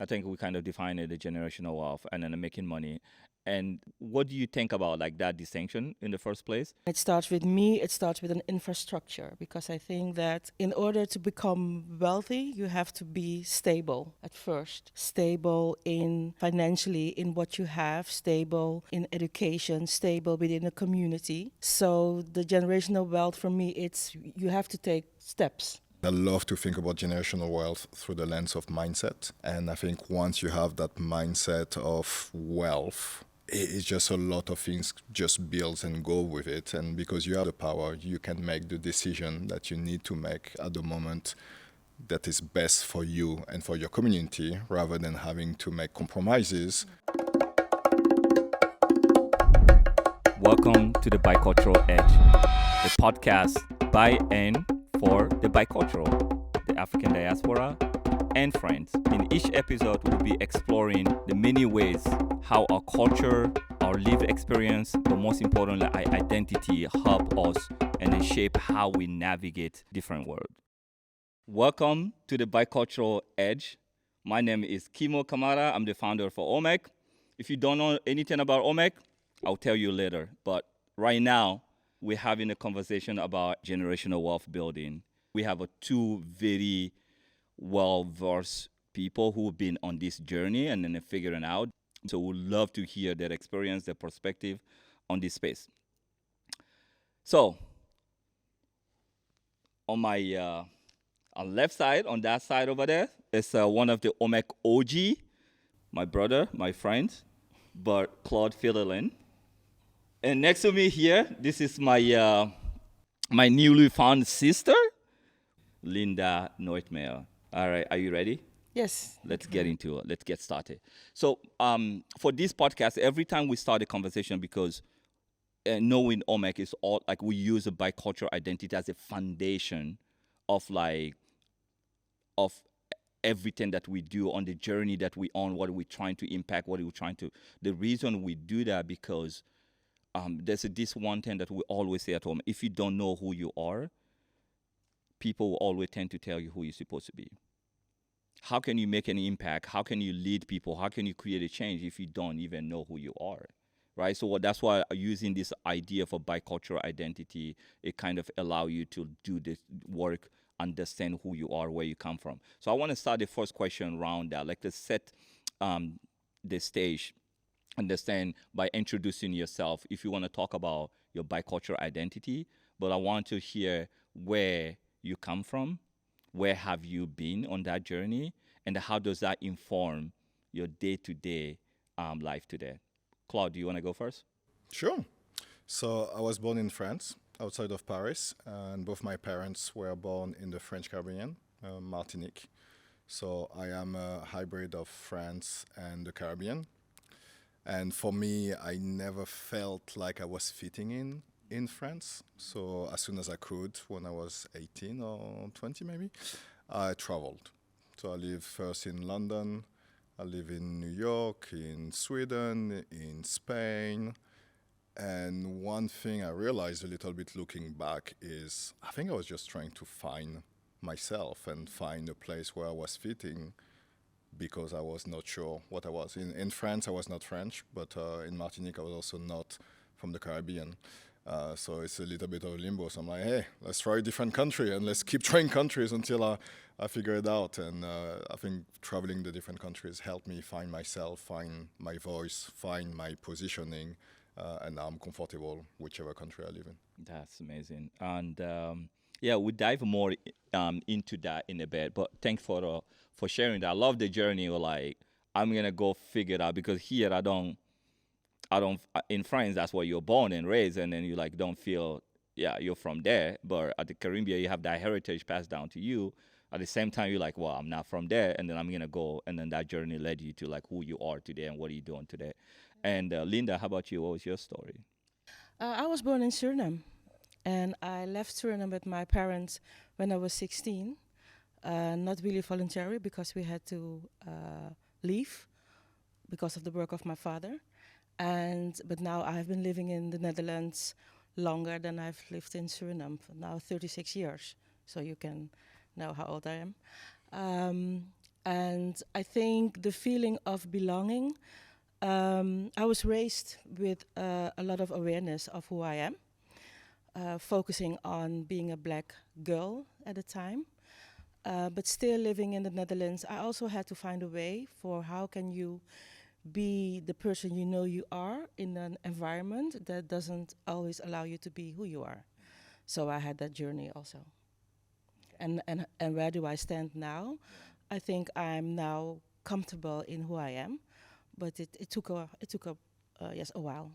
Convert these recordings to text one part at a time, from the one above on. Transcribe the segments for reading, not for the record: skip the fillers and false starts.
I think we kind of define it as generational wealth and then making money. And what do you think about like that distinction in the first place? It starts with me, it starts with an infrastructure because I think that in order to become wealthy, you have to be stable at first. Stable in financially in what you have, stable in education, stable within a community. So the generational wealth for me, it's you have to take steps. I love to think about generational wealth through the lens of mindset. And I think once you have that mindset of wealth, it's just a lot of things just builds and go with it. And because you have the power, you can make the decision that you need to make at the moment that is best for you and for your community rather than having to make compromises. Welcome to the Bicultural Edge, the podcast by and for the bicultural, the African diaspora, and friends. In each episode, we'll be exploring the many ways how our culture, our lived experience, but most importantly, our identity help us and then shape how we navigate different worlds. Welcome to the Bicultural Edge. My name is Kemo Camara. I'm the founder for Omek. If you don't know anything about Omek, I'll tell you later. But right now, we're having a conversation about generational wealth building. We have two very well-versed people who've been on this journey and then figuring out. So we'd love to hear their experience, their perspective on this space. So on my on left side, on that side over there, is one of the Omek OG, my brother, my friend, but Claude Fidelin. And next to me here, this is my my newly found sister, Linda Nooitmeer. All right, are you ready? Yes. Let's get into it. Let's get started. So for this podcast, every time we start a conversation, because knowing Omek is all like we use a bicultural identity as a foundation of everything that we do on the journey that we on, what we're trying to impact, what we're trying to. The reason we do that because there's this one thing that we always say at home: if you don't know who you are, people will always tend to tell you who you're supposed to be. How can you make an impact? How can you lead people? How can you create a change if you don't even know who you are, right? So that's why using this idea for bicultural identity, it kind of allow you to do this work, understand who you are, where you come from. So I want to start the first question around that, like to set the stage, understand by introducing yourself if you want to talk about your bicultural identity, but I want to hear where you come from, where have you been on that journey, and how does that inform your day-to-day life today? Claude, do you want to go first? Sure. So I was born in France, outside of Paris, and both my parents were born in the French Caribbean, Martinique. So I am a hybrid of France and the Caribbean. And for me, I never felt like I was fitting in France. So as soon as I could, when I was 18 or 20 maybe, I traveled. So I lived first in London, I live in New York, in Sweden, in Spain. And one thing I realized a little bit looking back is I think I was just trying to find myself and find a place where I was fitting because I was not sure what I was. In France, I was not French, but in Martinique, I was also not from the Caribbean. So it's a little bit of a limbo. So I'm like, hey, let's try a different country and let's keep trying countries until I figure it out. And I think traveling the different countries helped me find myself, find my voice, find my positioning, and now I'm comfortable whichever country I live in. That's amazing. And yeah, we dive more into that in a bit. But thanks for sharing that. I love the journey. Like I'm gonna go figure it out because here I don't. In France, that's where you're born and raised, and then you like don't feel you're from there. But at the Caribbean, you have that heritage passed down to you. At the same time, you're like, well, I'm not from there, and then I'm gonna go, and then that journey led you to like who you are today and what are you doing today. And Linda, how about you? What was your story? I was born in Suriname, and I left Suriname with my parents when I was 16. Not really voluntary because we had to leave because of the work of my father. But now I've been living in the Netherlands longer than I've lived in Suriname for now 36 years. So you can know how old I am. And I think the feeling of belonging, I was raised with a lot of awareness of who I am, focusing on being a black girl at the time. But still living in the Netherlands, I also had to find a way for how can you be the person you know you are in an environment that doesn't always allow you to be who you are. So I had that journey also. And where do I stand now? I think I'm now comfortable in who I am, but it took a while.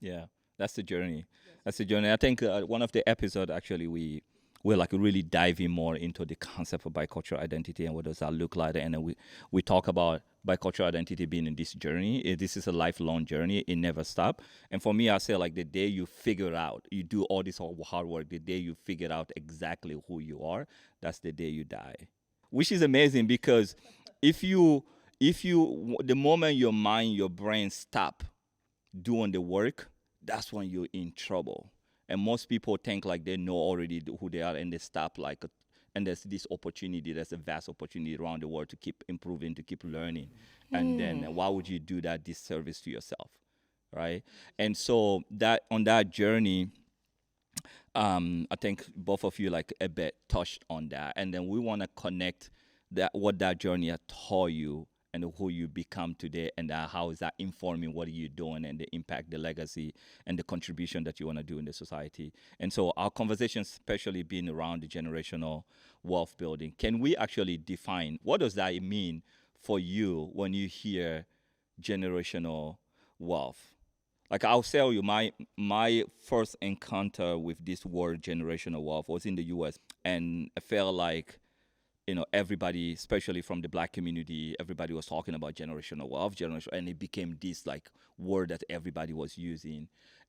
Yeah, that's the journey. That's the journey. I think one of the episode actually we're like really diving more into the concept of bicultural identity and what does that look like, and then we talk about bicultural identity being in this journey. This is a lifelong journey. It never stops. And for me, I say like the day you figure out, you do all this hard work. The day you figure out exactly who you are, that's the day you die. Which is amazing because if you the moment your mind, your brain stop doing the work, that's when you're in trouble. And most people think like they know already who they are, and they stop like, and there's this opportunity, there's a vast opportunity around the world to keep improving, to keep learning. And then why would you do that disservice to yourself, right? And so that on that journey, I think both of you like a bit touched on that, and then we want to connect that what that journey has taught you and who you become today, and how is that informing what you're doing and the impact, the legacy, and the contribution that you want to do in the society. And so our conversation, especially being around the generational wealth building, can we actually define what does that mean for you when you hear generational wealth? Like I'll tell you, my first encounter with this word generational wealth was in the U.S. and I felt like everybody, especially from the black community, everybody was talking about generational wealth, and it became this like word that everybody was using.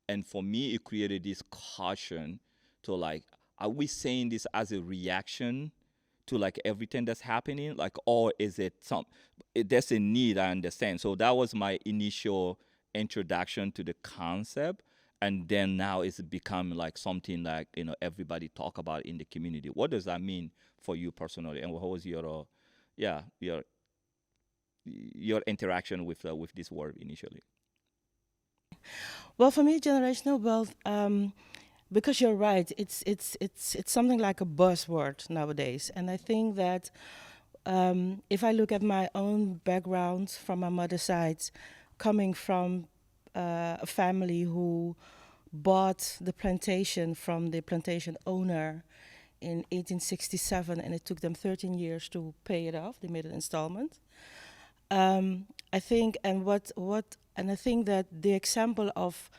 And for me, it created this caution to like, are we saying this as a reaction to like everything that's happening, like, or is it there's a need, I understand. So that was my initial introduction to the concept, and then now it's become like something like everybody talk about in the community. What does that mean for you personally, and what was your yeah your interaction with this word initially? Well, for me, generational wealth, because you're right, it's something like a buzzword nowadays, and I think that if I look at my own background from my mother's side, coming from a family who bought the plantation from the plantation owner in 1867, and it took them 13 years to pay it off. They made an installment. I think, and I think that the example of,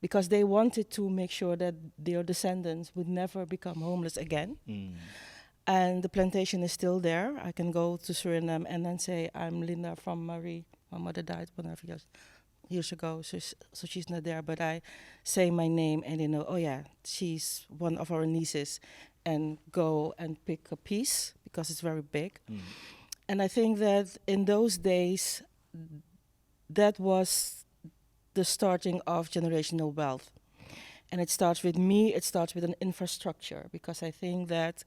because they wanted to make sure that their descendants would never become homeless again. And the plantation is still there. I can go to Suriname and then say, I'm Linda from Marie. My mother died 1.5 years ago, so she's not there. But I say my name and they know, oh yeah, she's one of our nieces, and go and pick a piece because it's very big. And I think that in those days, that was the starting of generational wealth. And it starts with me, it starts with an infrastructure, because I think that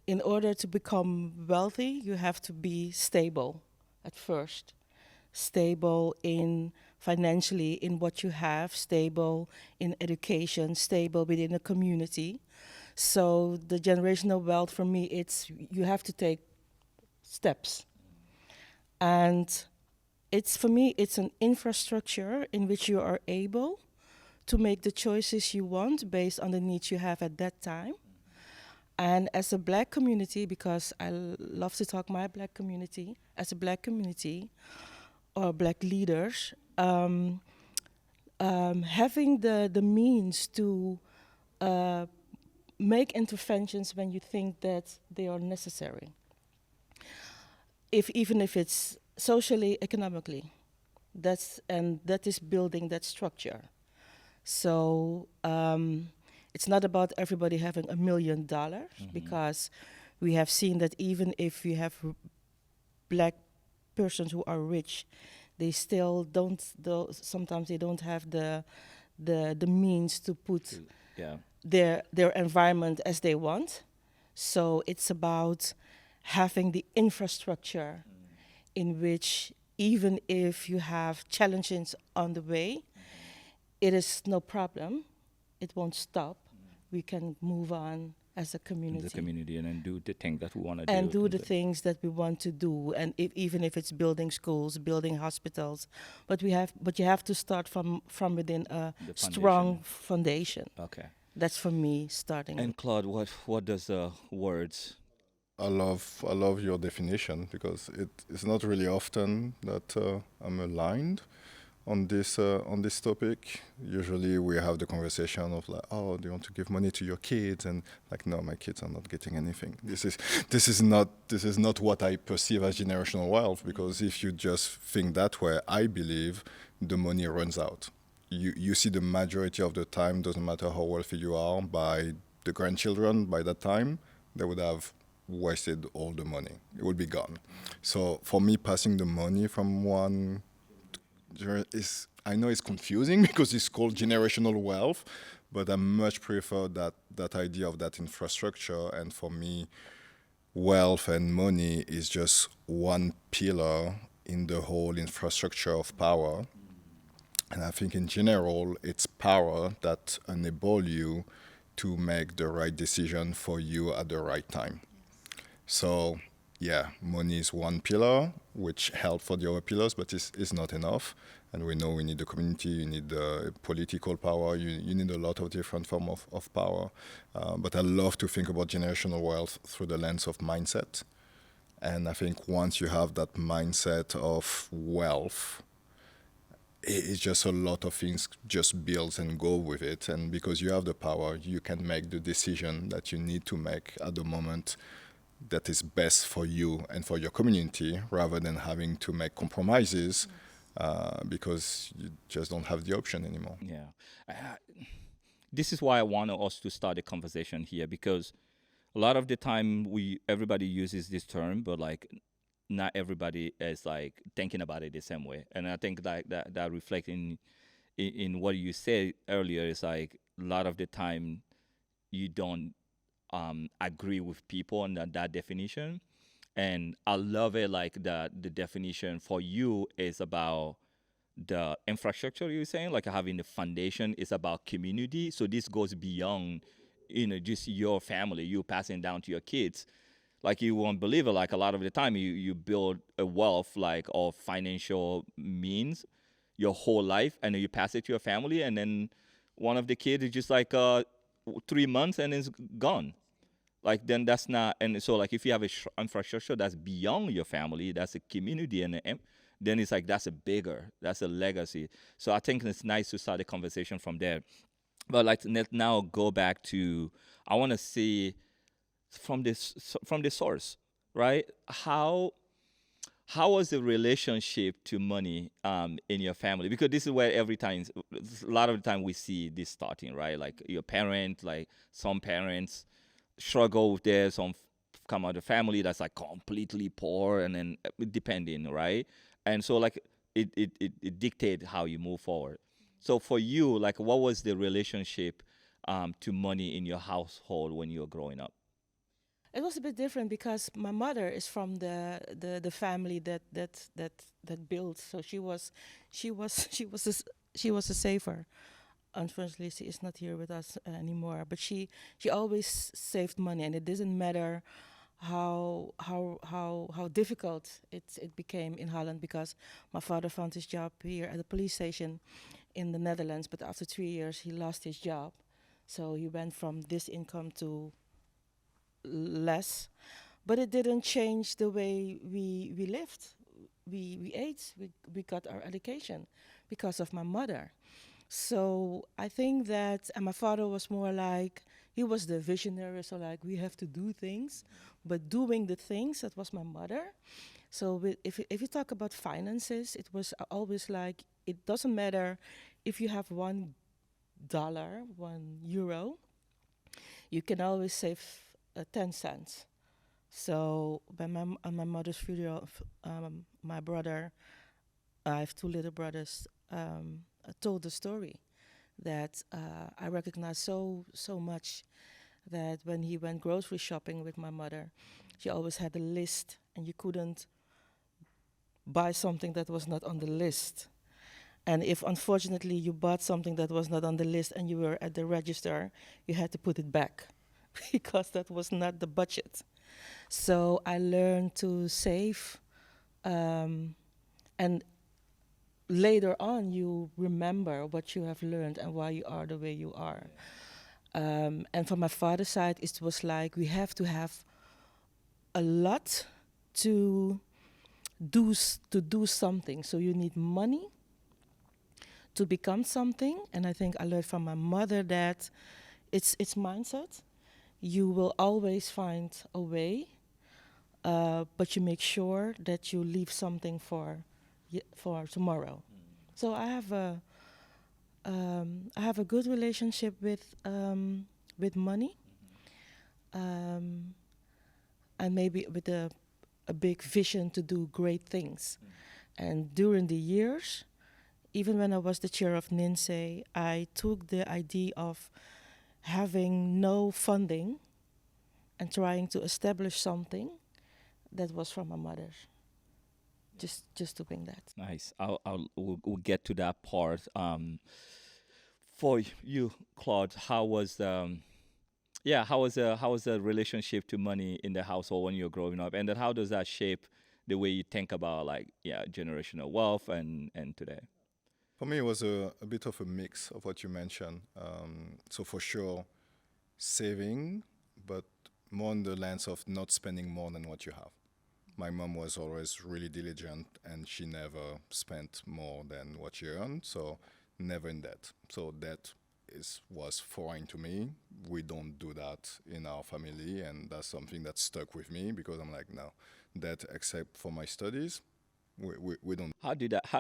in order to become wealthy, you have to be stable at first. Stable in financially in what you have, stable in education, stable within a community. So the generational wealth for me, it's you have to take steps. And it's for me, it's an infrastructure in which you are able to make the choices you want based on the needs you have at that time. And as a black community, because I love to talk my black community, as a black community or black leaders, having the means to make interventions when you think that they are necessary. Even if it's socially, economically, that is building that structure. So it's not about everybody having $1 million, because we have seen that even if we have black persons who are rich, they still don't. Sometimes they don't have the means to put their environment as they want. So it's about having the infrastructure in which even if you have challenges on the way, it is no problem. It won't stop. We can move on as a community. The community and then do the thing that we want to do. And do the things that we want to do, and even if it's building schools, building hospitals, but you have to start from within a The strong foundation. Okay. That's for me starting. And Claude, what does words? I love your definition, because it's not really often that I'm aligned on this topic. Usually we have the conversation of like, oh, do you want to give money to your kids? And like, no, my kids are not getting anything. This is not what I perceive as generational wealth, because if you just think that way, I believe the money runs out. You see the majority of the time, doesn't matter how wealthy you are, by the grandchildren, by that time, they would have wasted all the money. It would be gone. So for me, passing the money from one is, I know it's confusing because it's called generational wealth, but I much prefer that idea of that infrastructure. And for me, wealth and money is just one pillar in the whole infrastructure of power. And I think in general, it's power that enable you to make the right decision for you at the right time. So yeah, money is one pillar, which helps for the other pillars, but it's not enough. And we know we need the community, you need the political power, you need a lot of different forms of power. But I love to think about generational wealth through the lens of mindset. And I think once you have that mindset of wealth, it's just a lot of things just builds and go with it. And because you have the power, you can make the decision that you need to make at the moment that is best for you and for your community, rather than having to make compromises because you just don't have the option anymore. Yeah. This is why I want us to start a conversation here, because a lot of the time everybody uses this term, but like not everybody is like thinking about it the same way. And I think that reflects in what you said earlier, is like a lot of the time you don't agree with people on that definition. And I love it, like the definition for you is about the infrastructure you're saying, like having the foundation is about community. So this goes beyond, just your family, you passing down to your kids. Like you won't believe it, like a lot of the time you build a wealth like of financial means your whole life, and then you pass it to your family, and then one of the kids is just like 3 months and is gone. Like then that's not, and so like if you have a infrastructure that's beyond your family, that's a community, and then it's like that's a legacy. So I think it's nice to start the conversation from there. But like let's now go back to, I want to see from the source, right? How was the relationship to money in your family? Because this is where a lot of the time we see this starting, right? Like your parent, like some parents struggle with this, some come out of a family that's like completely poor, and then depending, right? And so like it dictates how you move forward. So for you, like what was the relationship to money in your household when you were growing up? It was a bit different because my mother is from the family that built. So she was a saver. Unfortunately, she is not here with us anymore. But she always saved money, and it doesn't matter how difficult it became in Holland, because my father found his job here at the police station in the Netherlands. But after 3 years, he lost his job, so he went from this income to less. But it didn't change the way we lived. We ate. We got our education because of my mother. So I think that, and my father was more like, he was the visionary, so like we have to do things, but doing the things, that was my mother. So if you talk about finances, it was always like, it doesn't matter if you have $1, €1, you can always save 10 cents. So on my mother's funeral, my brother, I have two little brothers, told the story that I recognize so much that when he went grocery shopping with my mother, she always had a list, and you couldn't buy something that was not on the list. And if unfortunately you bought something that was not on the list and you were at the register, you had to put it back because that was not the budget. So I learned to save, and later on you remember what you have learned and why you are the way you are. And from my father's side, it was like we have to have a lot to do something. So you need money to become something. And I think I learned from my mother that it's mindset. You will always find a way, but you make sure that you leave something for tomorrow. So I have a good relationship with money, and maybe with a big vision to do great things. And during the years, even when I was the chair of NiNsee, I took the idea of having no funding and trying to establish something that was from my mother. Just doing that. Nice. We'll get to that part. For you, Claude, how was the relationship to money in the household when you're growing up, and then how does that shape the way you think about generational wealth and today? For me, it was a bit of a mix of what you mentioned. So for sure, saving, but more on the lens of not spending more than what you have. My mom was always really diligent, and she never spent more than what she earned, so never in debt. So debt was foreign to me. We don't do that in our family, and that's something that stuck with me because I'm like, no, debt except for my studies, we don't. How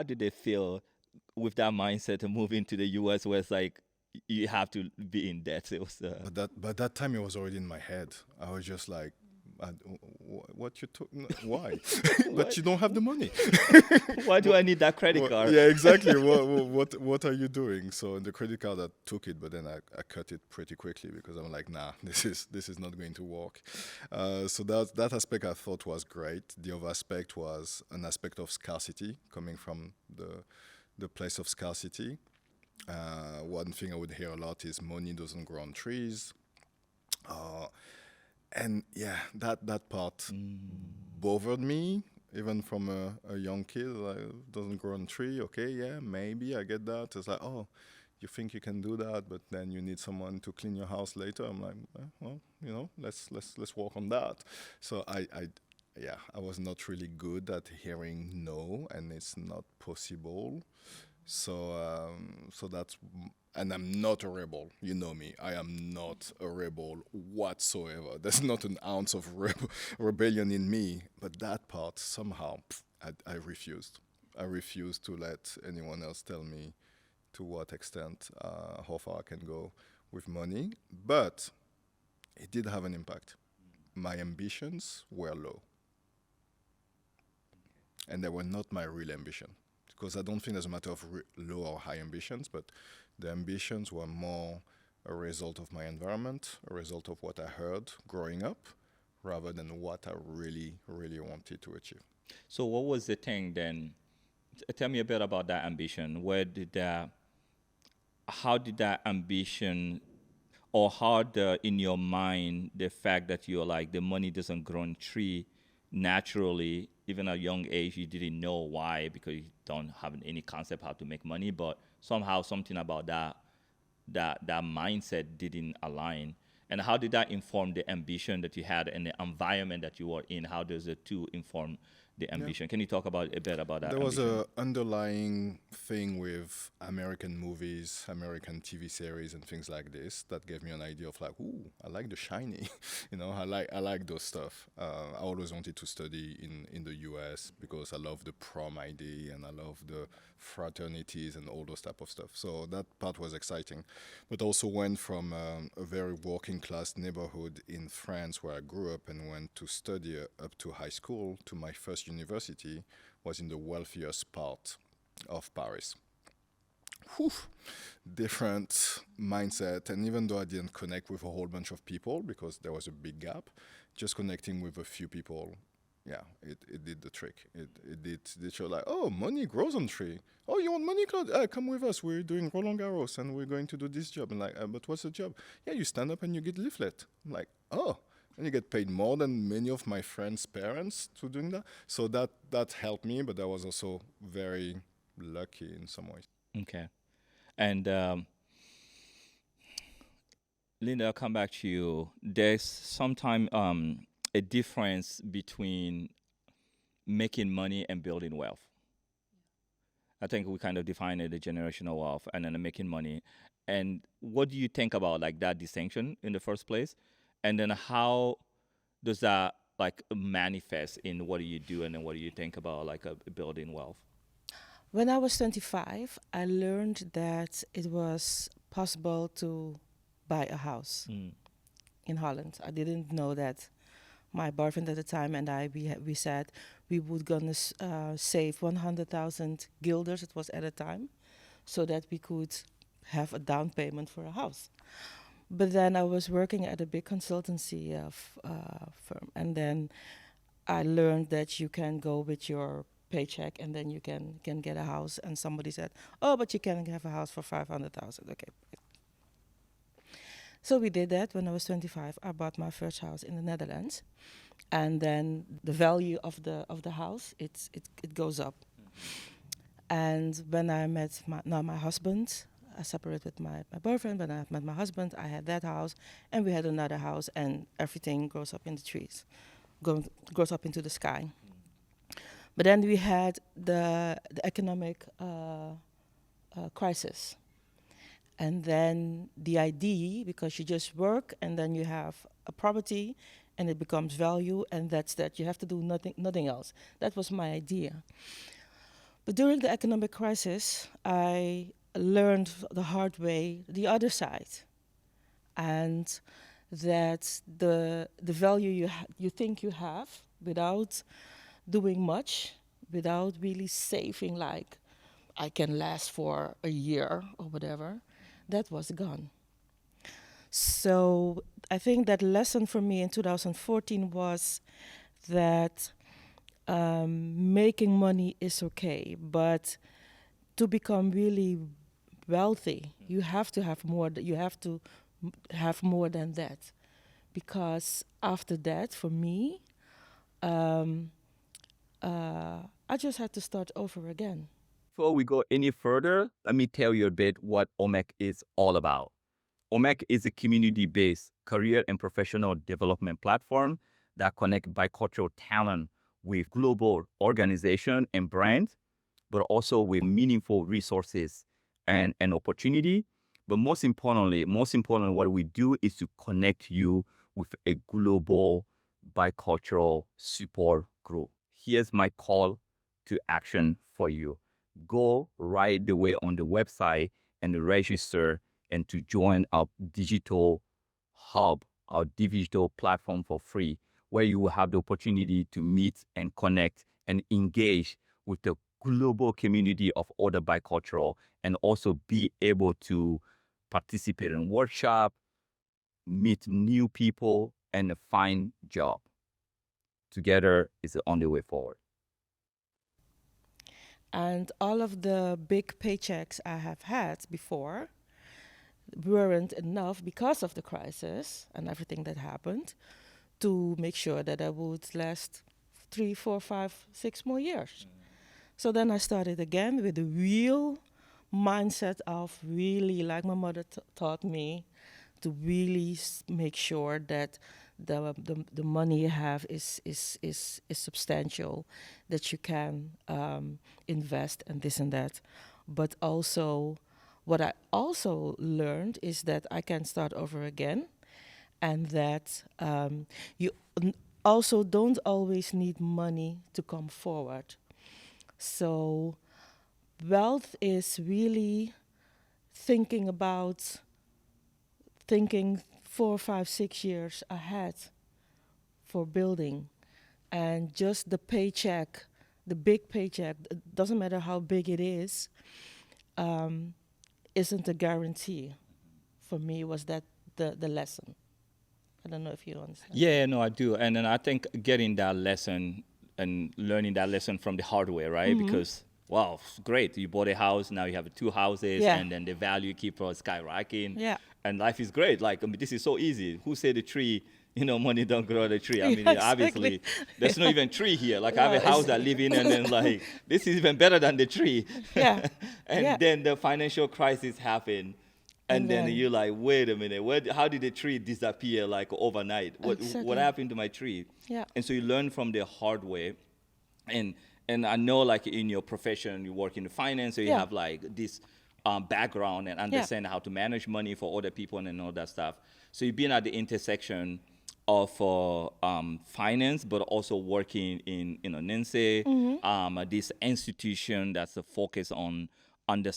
did they feel with that mindset to move into the US where it's like you have to be in debt? It was But that time it was already in my head. I was just like, what you took? Why? But you don't have the money. Why do I need that credit card? Yeah, exactly. What are you doing? So in the credit card, I took it, but then I cut it pretty quickly because I'm like, nah, this is not going to work. So that aspect I thought was great. The other aspect was an aspect of scarcity coming from the place of scarcity. One thing I would hear a lot is money doesn't grow on trees. And yeah, that part bothered me, even from a young kid. Like, doesn't grow on tree. Okay, yeah, maybe I get that. It's like, oh, you think you can do that, but then you need someone to clean your house later. I'm like, well, let's work on that. So I was not really good at hearing no, and it's not possible. So that's, and I'm not a rebel. You know me. I am not a rebel whatsoever. There's not an ounce of rebellion in me. But that part, somehow, I refused. I refused to let anyone else tell me to what extent, how far I can go with money. But it did have an impact. My ambitions were low. And they were not my real ambition. Because I don't think there's a matter of low or high ambitions, but the ambitions were more a result of my environment, a result of what I heard growing up, rather than what I really, really wanted to achieve. So what was the thing then? Tell me a bit about that ambition. How did that ambition, or how in your mind, the fact that you're like, the money doesn't grow on tree naturally, even at a young age, you didn't know why because you don't have any concept how to make money, but somehow something about that mindset didn't align. And how did that inform the ambition that you had and the environment that you were in? How does the two inform the ambition? Can you talk a bit about that? There was an underlying thing with American movies, American TV series, and things like this that gave me an idea of like, ooh, I like The Shiny, I like those stuff. I always wanted to study in the US because I love the prom idea and I love the fraternities and all those type of stuff. So that part was exciting, but also went from a very working class neighborhood in France where I grew up and went to study up to high school to my first university was in the wealthiest part of Paris. whew, different mindset. And even though I didn't connect with a whole bunch of people because there was a big gap, just connecting with a few people, yeah, it did the trick. It did show like, oh, money grows on tree. Oh, you want money, Claude? Come with us. We're doing Roland Garros and we're going to do this job. And like, but what's the job? Yeah, you stand up and you get leaflet. I'm like, oh, and you get paid more than many of my friends' parents to doing that. So that helped me, but that was also very lucky in some ways. Okay. And Linda, I'll come back to you. There's sometimes a difference between making money and building wealth. I think we kind of define it the generational wealth and then making money. And what do you think about like that distinction in the first place? And then how does that like manifest in what do you do and then what do you think about like building wealth? When I was 25, I learned that it was possible to buy a house Mm. in Holland. I didn't know that. My boyfriend at the time and I, we said we would gonna save 100,000 guilders. It was at a time, so that we could have a down payment for a house. But then I was working at a big consultancy firm, and then I learned that you can go with your paycheck and then you can get a house. And somebody said, "Oh, but you can have a house for 500,000." Okay. So we did that when I was 25. I bought my first house in the Netherlands, and then the value of the house it goes up. And when I met my husband, I separated with my boyfriend. When I met my husband, I had that house, and we had another house, and everything grows up in the trees, grows up into the sky. But then we had the economic crisis. And then the idea, because you just work and then you have a property and it becomes value, and that's that. You have to do nothing else. That was my idea. But during the economic crisis, I learned the hard way the other side. And that the value you think you have without doing much, without really saving, like I can last for a year or whatever, that was gone. So I think that lesson for me in 2014 was that making money is okay, but to become really wealthy, you have to have more. You have to have more than that, because after that, for me, um, I just had to start over again. Before we go any further, let me tell you a bit what Omek is all about. Omek is a community-based career and professional development platform that connects bicultural talent with global organization and brands, but also with meaningful resources and opportunity. But most importantly, what we do is to connect you with a global bicultural support group. Here's my call to action for you. Go right away on the website and register and to join our digital hub, our digital platform for free, where you will have the opportunity to meet and connect and engage with the global community of other bicultural, and also be able to participate in workshop, meet new people, and find job. Together is the only way forward. And all of the big paychecks I have had before weren't enough because of the crisis and everything that happened to make sure that I would last 3, 4, 5, 6 more years. So then I started again with the real mindset of really, like my mother taught me, to really make sure that the money you have is substantial, that you can invest and this and that. But also, what I also learned is that I can start over again, and that you also don't always need money to come forward. So wealth is really thinking 4, 5, 6 years ahead for building. And just the paycheck, the big paycheck, it doesn't matter how big it is, isn't a guarantee. For me, was that the lesson. I don't know if you understand. Yeah, no, I do. And then I think getting that lesson and learning that lesson from the hard way, right? Because, wow, great. You bought a house, now you have two houses, Yeah. and then the value keeps on skyrocketing. Yeah. And life is great. Like, I mean, this is so easy. Who said the tree, money don't grow on the tree? I mean, Yeah, obviously, exactly. there's not even tree here. Like, I have No, a house it's- I live in, and then, like, this is even better than the tree. Yeah. And Yeah. then the financial crisis happened. And then then- you're like, wait a minute, how did the tree disappear like overnight? What Exactly. happened to my tree? Yeah. And so you learn from the hard way. And I know like in your profession, you work in finance, so you Yeah. have like this background and understand how to manage money for other people and all that stuff. So you've been at the intersection of finance, but also working in NiNsee, this institution that's a focus on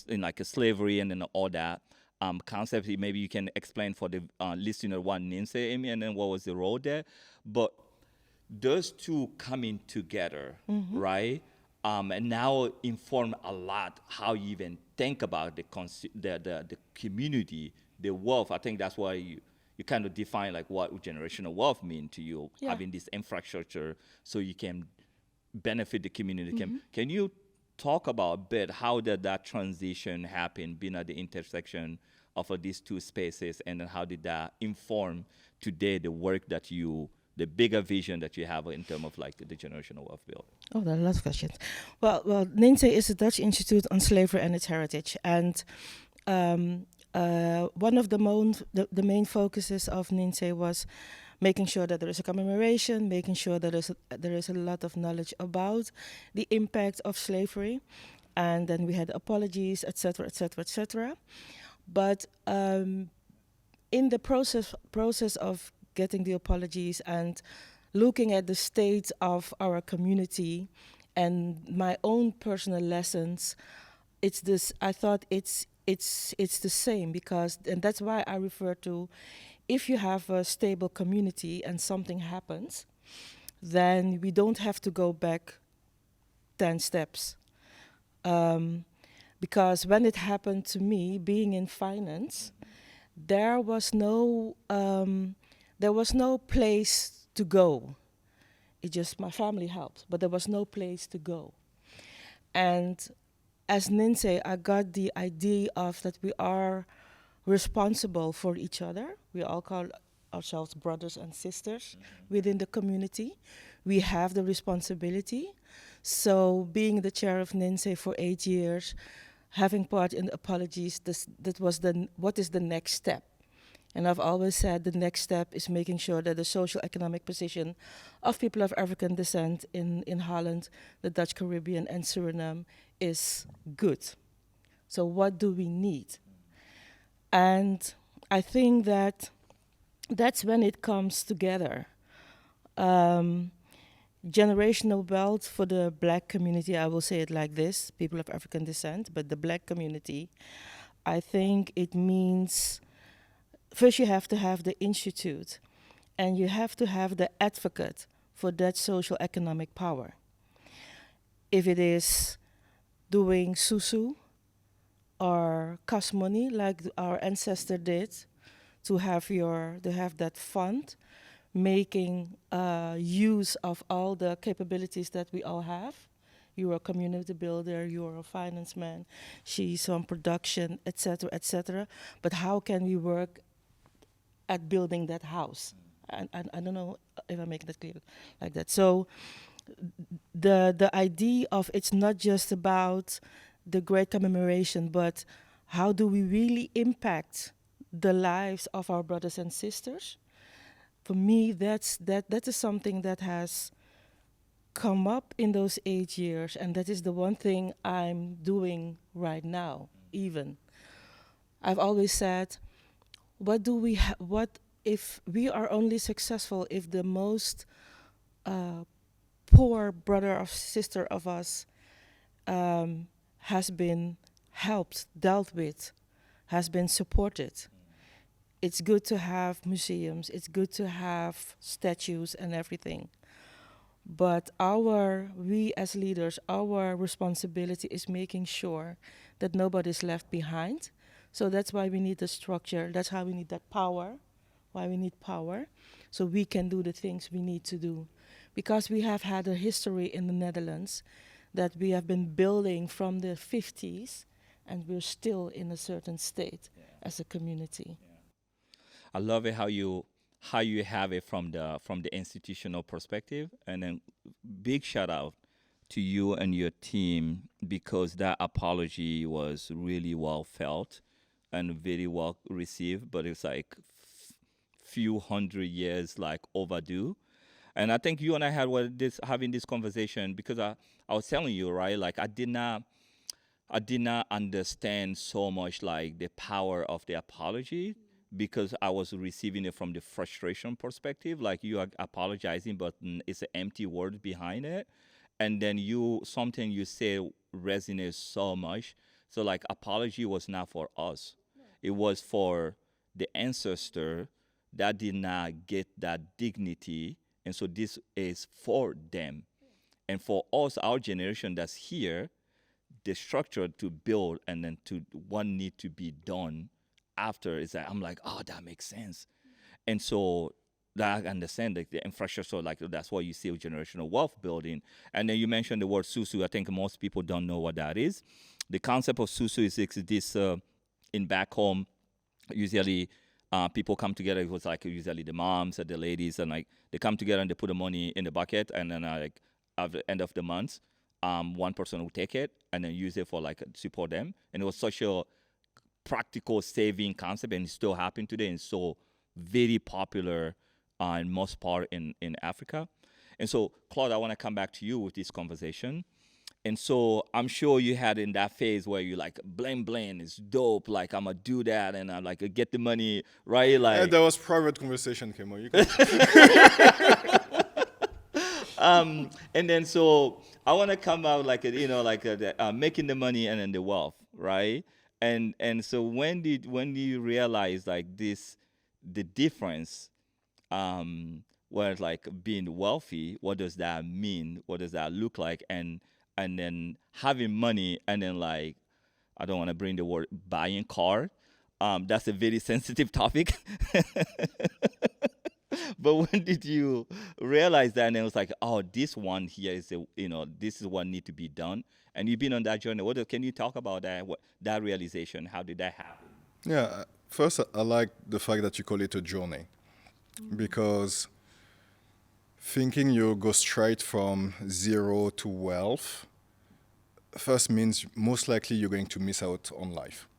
in like a slavery and then all that concept. Maybe you can explain for the listener what NiNsee, Amy, and then what was the role there. But those two coming together, right? And now inform a lot how you even think about the community, the wealth. I think that's why you kind of define like what generational wealth mean to you, Yeah. having this infrastructure so you can benefit the community. Can you talk about a bit how did that transition happen, being at the intersection of these two spaces, and then how did that inform today the work that the bigger vision that you have in terms of like the generational wealth build? Oh, there are lots of questions. Well, NiNsee is a Dutch Institute on Slavery and its Heritage, and one of the main focuses of NiNsee was making sure that there is a commemoration, making sure that there is a lot of knowledge about the impact of slavery, and then we had apologies, etc., etc., etc. But in the process of getting the apologies and looking at the state of our community and my own personal lessons, it's this. I thought it's the same, because, and that's why I refer to, if you have a stable community and something happens, then we don't have to go back 10 steps. Because when it happened to me, being in finance, there was no place to go. It just, my family helped, but there was no place to go. And as NiNsee, I got the idea of that we are responsible for each other. We all call ourselves brothers and sisters within the community. We have the responsibility. So being the chair of NiNsee for 8 years, having part in the apologies, that was what is the next step? And I've always said the next step is making sure that the social economic position of people of African descent in Holland, the Dutch Caribbean and Suriname is good. So what do we need? And I think that's when it comes together. Generational wealth for the Black community, I will say it like this, people of African descent, but the Black community, I think it means, first you have to have the institute, and you have to have the advocate for that social economic power. If it is doing sousou or cost money like our ancestor did, to have that fund, making use of all the capabilities that we all have. You're a community builder, you're a finance man, she's on production, etc., etc. But how can we work at building that house? And I don't know if I'm making that clear like that. So the idea of it's not just about the great commemoration, but how do we really impact the lives of our brothers and sisters? For me, that is something that has come up in those 8 years, and that is the one thing I'm doing right now. Even I've always said, what if we are only successful if the most poor brother or sister of us has been helped, dealt with, has been supported. It's good to have museums, it's good to have statues and everything. But we as leaders, our responsibility is making sure that nobody's left behind. So that's why we need the structure. That's how we need that power. Why we need power, so we can do the things we need to do. Because we have had a history in the Netherlands that we have been building from the 50s, and we're still in a certain state as a community. I love it how you have it from the institutional perspective, and then big shout out to you and your team, because that apology was really well felt and very well received, but it's like few hundred years like overdue. And I think you and I had having this conversation because I was telling you, right, like I did not understand so much like the power of the apology, because I was receiving it from the frustration perspective, like you are apologizing, but it's an empty word behind it. And then something you say resonates so much. So like apology was not for us. It was for the ancestor that did not get that dignity. And so this is for them. And for us, our generation that's here, the structure to build and then to what need to be done after is that I'm like, oh, that makes sense. And so that I understand like the infrastructure, like that's why you see generational wealth building. And then you mentioned the word sousou. I think most people don't know what that is. The concept of sousou is this in back home, usually people come together. It was like usually the moms and the ladies, and like they come together and they put the money in the bucket, and then like at the end of the month, one person will take it and then use it for like support them. And it was such a practical saving concept, and it's still happening today, and so very popular in most part in Africa. And so, Claude, I want to come back to you with this conversation. And so I'm sure you had in that phase where you like bling bling is dope, like I'm gonna do that and I like get the money, right? Like Yeah, that was private conversation, Kemo. You can and then so I want to come out like making the money and then the wealth, right? And so when you realize like this, the difference, where it's like being wealthy, what does that mean? What does that look like? And then having money, and then like I don't want to bring the word buying car. That's a very sensitive topic. But when did you realize that? And it was like, oh, this one here is this is what need to be done. And you've been on that journey. Can you talk about that? That realization? How did that happen? Yeah, first, I like the fact that you call it a journey, because thinking you go straight from zero to wealth first means most likely you're going to miss out on life.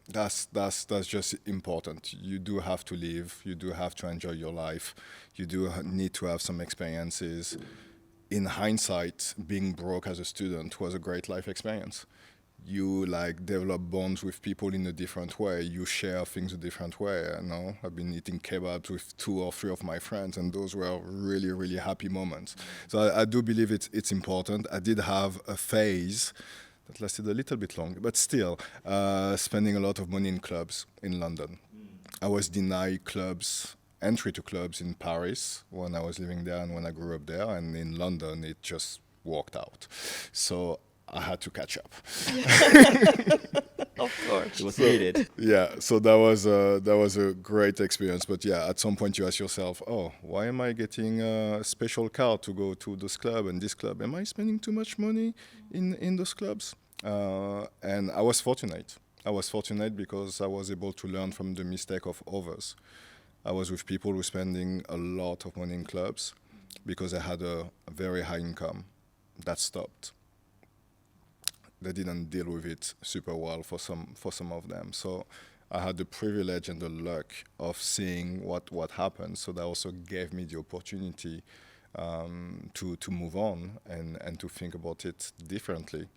That's just important. You do have to live. You do have to enjoy your life. You do need to have some experiences. In hindsight, being broke as a student was a great life experience. You like develop bonds with people in a different way. You share things a different way. I've been eating kebabs with 2 or 3 of my friends, and those were really, really happy moments. So I do believe it's important. I did have a phase that lasted a little bit long, but still spending a lot of money in clubs in London. I was denied entry to clubs in Paris when I was living there and when I grew up there, and in London it just worked out. So I had to catch up. Of course. It was needed. Yeah, so that was a great experience. But yeah, at some point you ask yourself, oh, why am I getting a special card to go to this club and this club? Am I spending too much money in those clubs? And I was fortunate. Because I was able to learn from the mistake of others. I was with people who were spending a lot of money in clubs because they had a very high income. That stopped. They didn't deal with it super well for some of them. So I had the privilege and the luck of seeing what happened. So that also gave me the opportunity to move on and to think about it differently.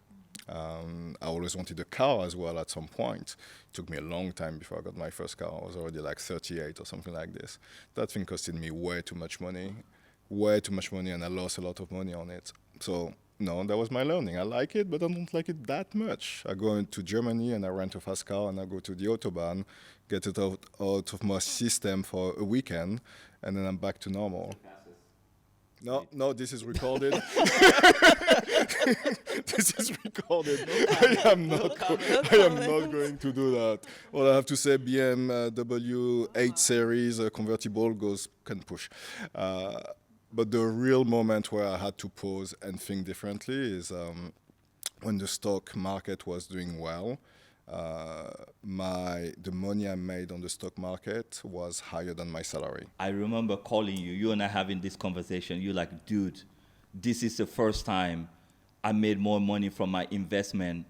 I always wanted a car as well at some point. It took me a long time before I got my first car. I was already like 38 or something like this. That thing costed me way too much money, and I lost a lot of money on it. So no, that was my learning. I like it, but I don't like it that much. I go into Germany and I rent a fast car and I go to the Autobahn, get it out of my system for a weekend, and then I'm back to normal. No, this is recorded. This is recorded. I am not going to do that. All I have to say, BMW 8 Series convertible can push. But the real moment where I had to pause and think differently is when the stock market was doing well. The money I made on the stock market was higher than my salary. I remember calling you and I having this conversation. You're like, dude, this is the first time I made more money from my investment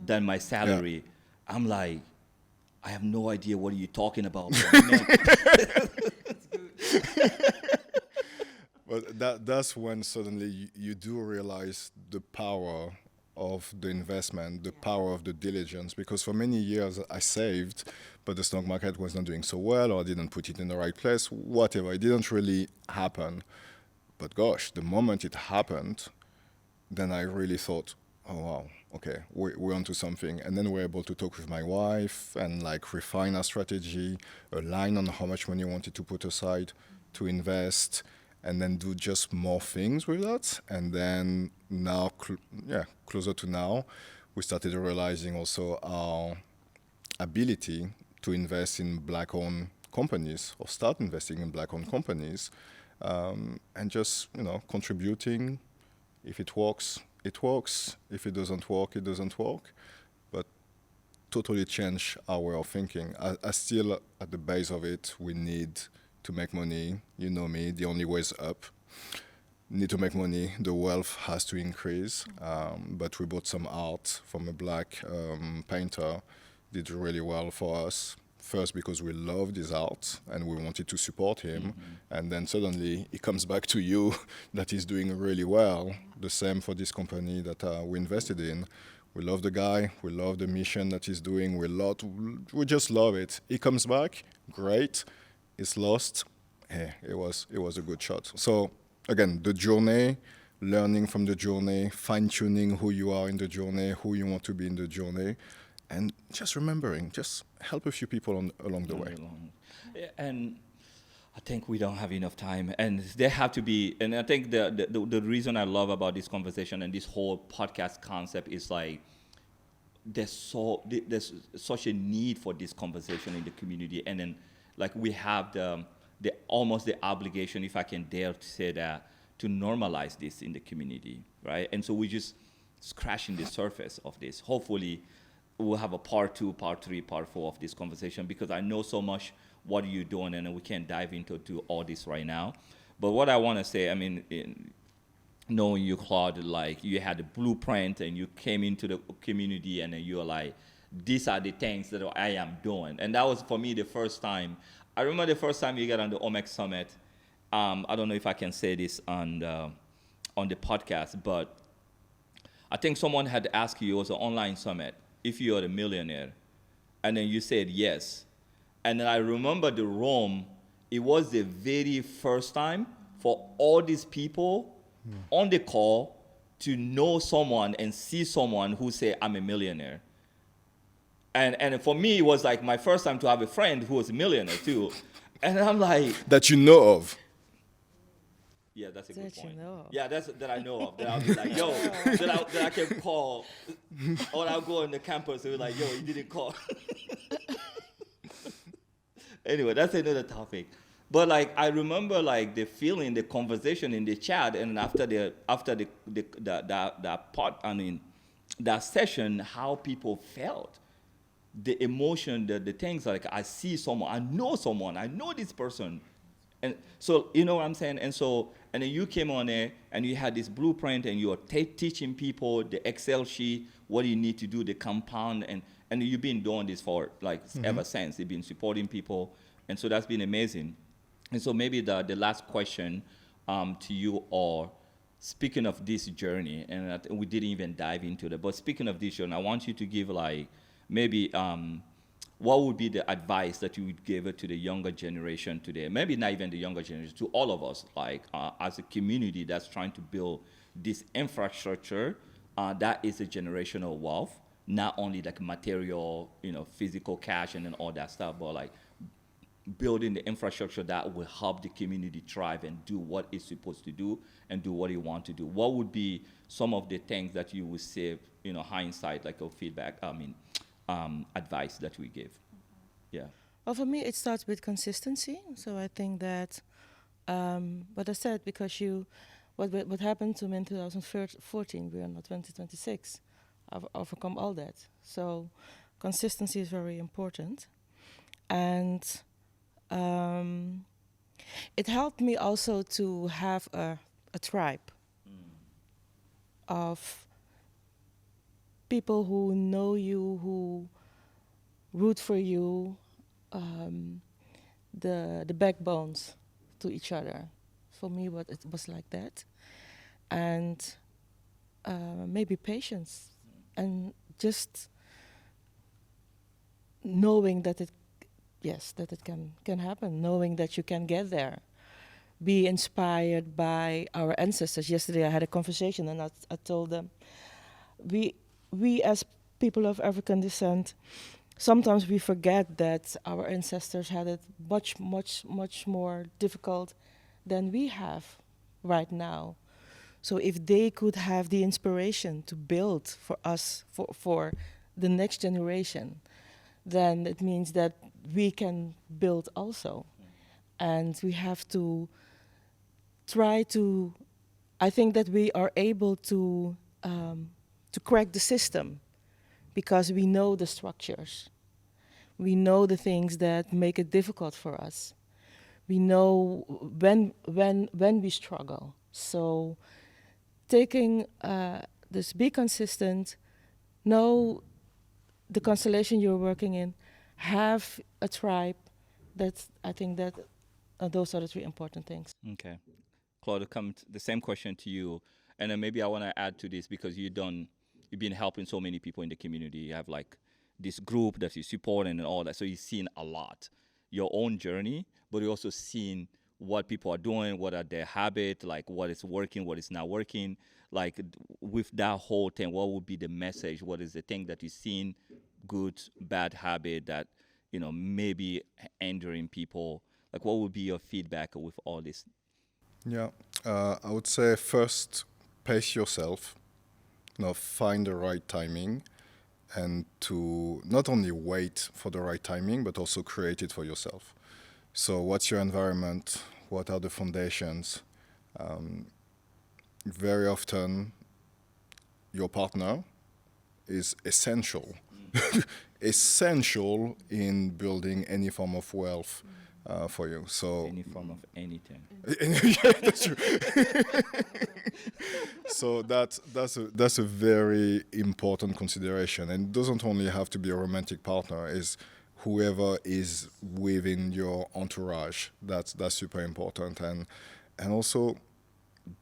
than my salary. Yeah. I'm like, I have no idea what you're talking about. But that's when suddenly you do realize the power of the investment, the power of the diligence, because for many years I saved, but the stock market was not doing so well, or I didn't put it in the right place, whatever. It didn't really happen. But gosh, the moment it happened, then I really thought, oh wow, okay, we're onto something. And then we're able to talk with my wife and like refine our strategy, align on how much money we wanted to put aside to invest, and then do just more things with that. And then now, closer to now, we started realizing also our ability to invest in Black-owned companies or start investing in Black-owned companies, and just, contributing. If it works, it works. If it doesn't work, it doesn't work. But totally change our way of thinking. I still, at the base of it, we need to make money. You know me, the only way is up. Need to make money, the wealth has to increase. But we bought some art from a black painter, did really well for us. First because we loved his art and we wanted to support him. Mm-hmm. And then suddenly it comes back to you that he's doing really well. The same for this company that we invested in. We love the guy, we love the mission that he's doing, we just love it. He comes back, great. It's lost. Hey, it was a good shot. So again, the journey, learning from the journey, fine-tuning who you are in the journey, who you want to be in the journey, and just remembering, just help a few people along the way. And I think we don't have enough time, and there have to be. And I think the reason I love about this conversation and this whole podcast concept is like there's such a need for this conversation in the community, and then like we have the almost the obligation, if I can dare to say that, to normalize this in the community, right? And so we just scratching the surface of this. Hopefully, we'll have a part 2, part 3, part 4 of this conversation, because I know so much what you're doing, and we can't dive into all this right now. But what I want to say, I mean, knowing you, Claude, like you had the blueprint and you came into the community and then you were like, these are the things that I am doing. And that was, for me, the first time. I remember the first time you got on the Omek Summit. I don't know if I can say this on the podcast, but I think someone had asked you, it was an online summit, if you're a millionaire. And then you said yes. And then I remember the room, it was the very first time for all these people on the call to know someone and see someone who say, I'm a millionaire. And for me, it was like my first time to have a friend who was a millionaire too. And I'm like... That you know of. Yeah, that's a good point. You know. Yeah, that I know of. That I'll be like, yo, that I can call. Or I'll go on the campus and be like, yo, you didn't call. Anyway, that's another topic. But like I remember like the feeling, the conversation in the chat, and after that part, I mean, that session, how people felt. The emotion, the things like I see someone, I know this person. And so, you know what I'm saying? And then you came on there and you had this blueprint and you were teaching people the Excel sheet, what you need to do, the compound, and you've been doing this for like ever since. You've been supporting people. And so that's been amazing. And so maybe the last question to you all, speaking of this journey, and we didn't even dive into that, but speaking of this journey, I want you to give like maybe what would be the advice that you would give it to the younger generation today? Maybe not even the younger generation, to all of us, like as a community that's trying to build this infrastructure that is a generational wealth, not only like material, physical cash and then all that stuff, but like building the infrastructure that will help the community thrive and do what it's supposed to do and do what it wants to do? What would be some of the things that you would say, hindsight, like a feedback, advice that we give? Yeah. Well, for me, it starts with consistency. So I think that what I said, because what happened to me in 2014, we are now 2026. I've overcome all that. So consistency is very important. And it helped me also to have a tribe of people who know you, who root for you, the backbones to each other. For me, it was like that. And maybe patience. And just knowing that it can happen, knowing that you can get there. Be inspired by our ancestors. Yesterday I had a conversation and I told them, we as people of African descent, sometimes we forget that our ancestors had it much, much, much more difficult than we have right now. So if they could have the inspiration to build for us, for the next generation, then it means that we can build also. And we have to try to, I think that we are able to crack the system because we know the structures. We know the things that make it difficult for us. We know when we struggle. So taking this, be consistent, know the constellation you're working in, have a tribe. I think that those are the three important things. Okay. Claude, the same question to you. And then maybe I want to add to this because you've been helping so many people in the community. You have like this group that you support and all that. So you've seen a lot, your own journey, but you're also seeing what people are doing, what are their habits, like what is working, what is not working. Like with that whole thing, what would be the message? What is the thing that you've seen, good, bad habit that, maybe hindering people? Like what would be your feedback with all this? Yeah, I would say first, pace yourself. Find the right timing, and to not only wait for the right timing, but also create it for yourself. So what's your environment? What are the foundations? Very often, your partner is essential, essential in building any form of wealth for you. So any form of anything. Yeah, that's true. So that's a very important consideration, and it doesn't only have to be a romantic partner. Is whoever is within your entourage. That's super important, and also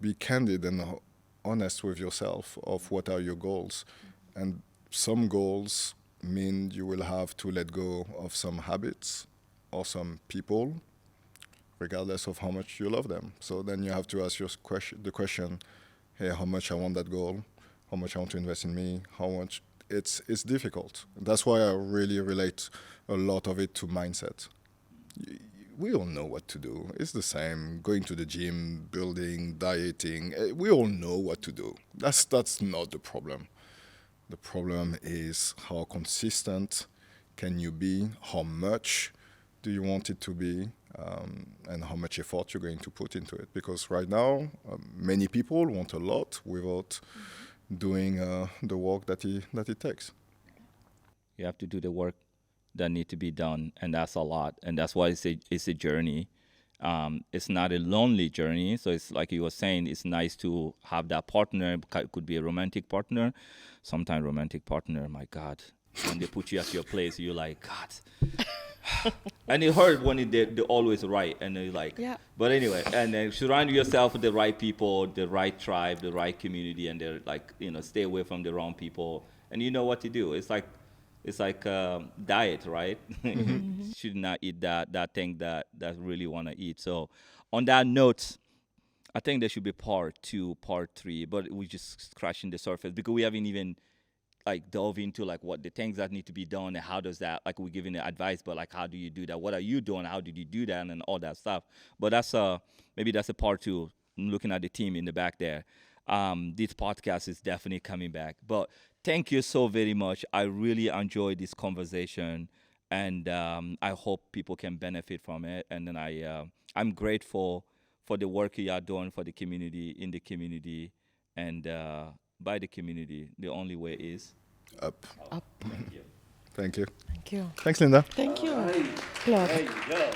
be candid and honest with yourself of what are your goals. And some goals mean you will have to let go of some habits or some people, regardless of how much you love them. So then you have to ask the question, hey, how much I want that goal, how much I want to invest in me, how much. It's difficult. That's why I really relate a lot of it to mindset. We all know what to do. It's the same, going to the gym, building, dieting. We all know what to do. That's not the problem. The problem is how consistent can you be, how much do you want it to be, and how much effort you're going to put into it. Because right now, many people want a lot without doing the work that it takes. You have to do the work that need to be done, and that's a lot. And that's why it's a journey. It's not a lonely journey. So it's like you were saying, it's nice to have that partner. It could be a romantic partner. Sometimes romantic partner, my God, when they put you at your place, you're like, God. And it hurts when they're always right. And they're like, Yeah. But anyway, and then surround yourself with the right people, the right tribe, the right community, and they're like, stay away from the wrong people. And you know what to do. It's like diet, right? Should not eat that thing that really want to eat. So on that note, I think there should be part 2, part 3, but we're just scratching the surface because we haven't even like delve into like what the things that need to be done and how does that, like we're giving the advice, but like how do you do that? What are you doing? How did you do that? And all that stuff. But that's maybe that's a part two. Looking at the team in the back there. This podcast is definitely coming back. But thank you so very much. I really enjoyed this conversation, and I hope people can benefit from it. And then I'm grateful for the work you are doing for the community, in the community, and by the community. The only way is Up. Up. Thank you. Thank you. Thank you. Thanks, Linda. Thank you, Right. Claude. There you go.